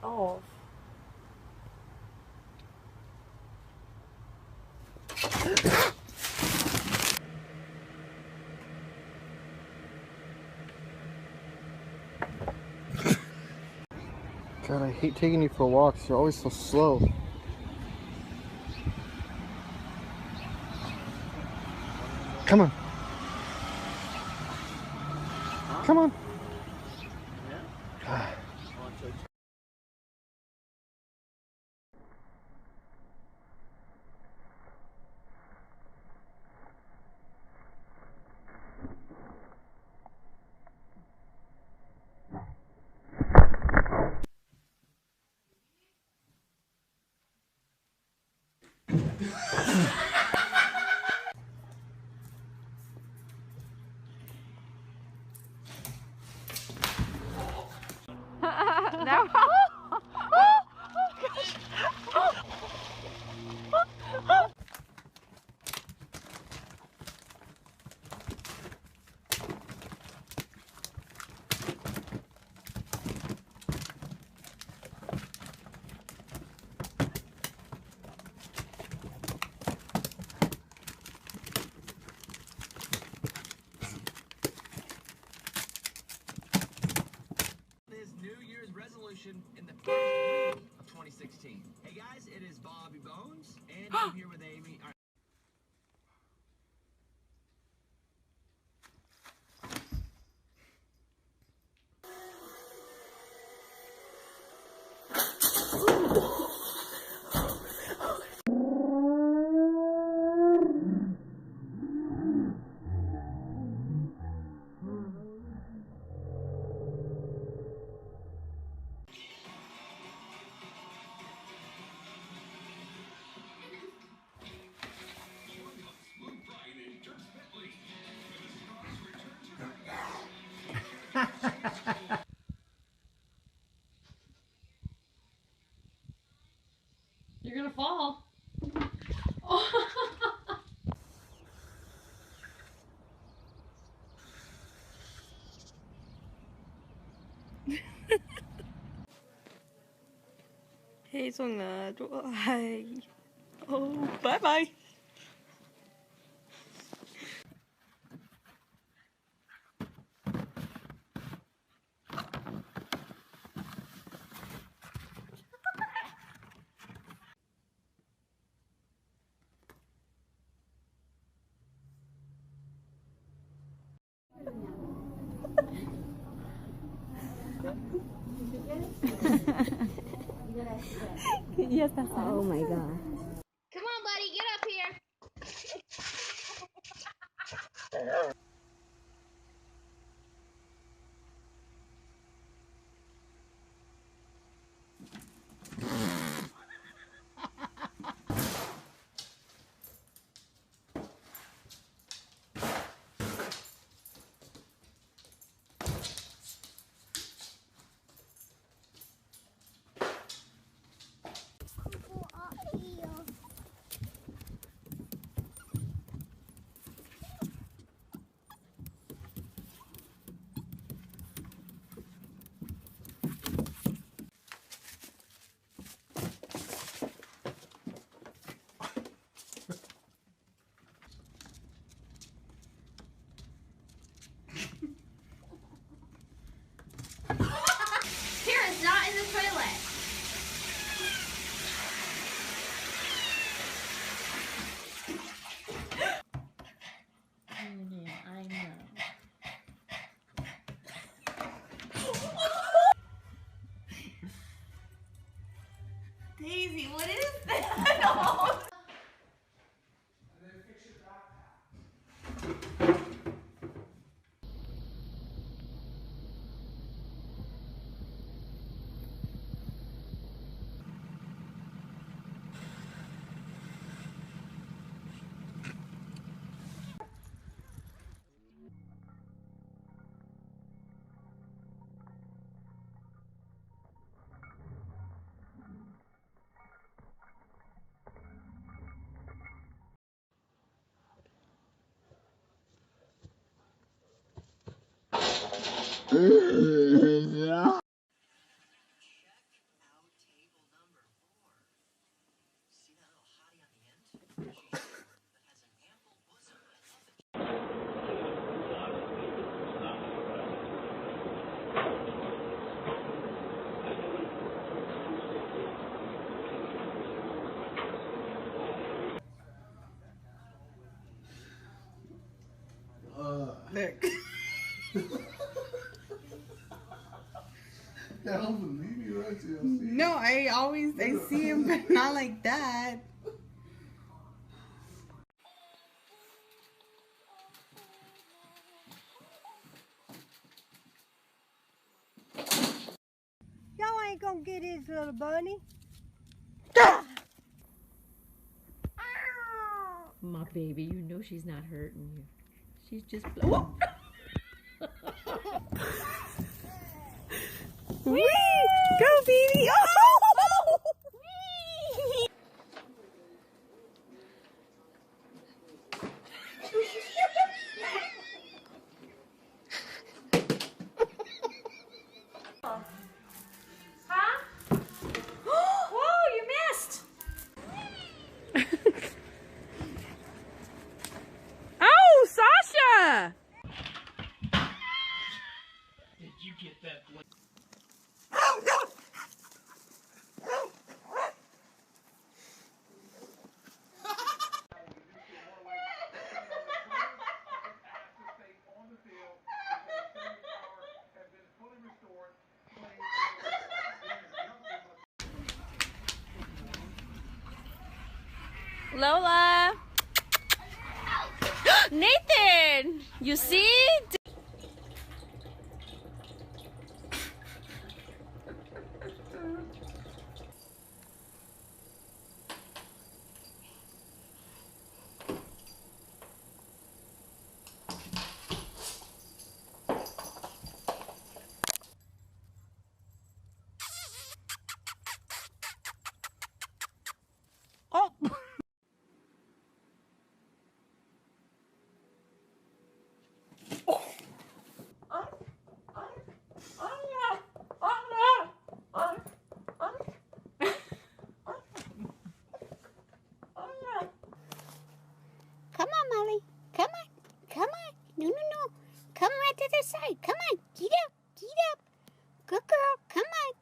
off. God, I hate taking you for walks. You're always so slow. Come on. Come on. No. In the first week of 2016. Hey guys, it is Bobby Bones, and I'm here with Amy. You're gonna fall. 혜성아 좋아해. 바이바이. Yes, that's fine. Oh my god. Come on, buddy, get up here. Look. I don't believe you, actually. No, I see him, but not like that. Y'all ain't gonna get his little bunny. My baby, you know she's not hurting you. She's just blowing. Whee! Go, baby! Oh! Oh, Sasha! Did you get that? Lola! Nathan! You see? Oh! Come on, Molly. Come on. Come on. No, no, no. Come right to the side. Come on. Get up. Get up. Good girl. Come on.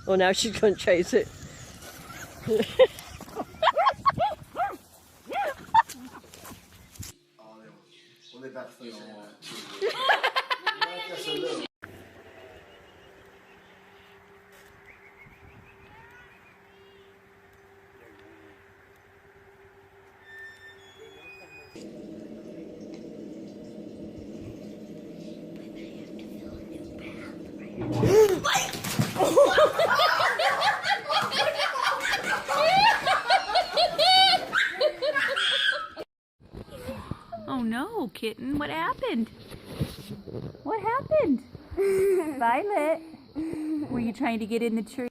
Oh, now she's gonna chase it. Oh no, kitten, what happened? What happened? Violet, were you trying to get in the tree?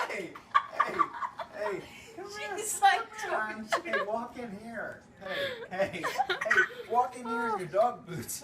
Hey! Hey! Hey! She's like, Hey, walk in here. Hey! Hey! Hey! Walk in here in your dog boots.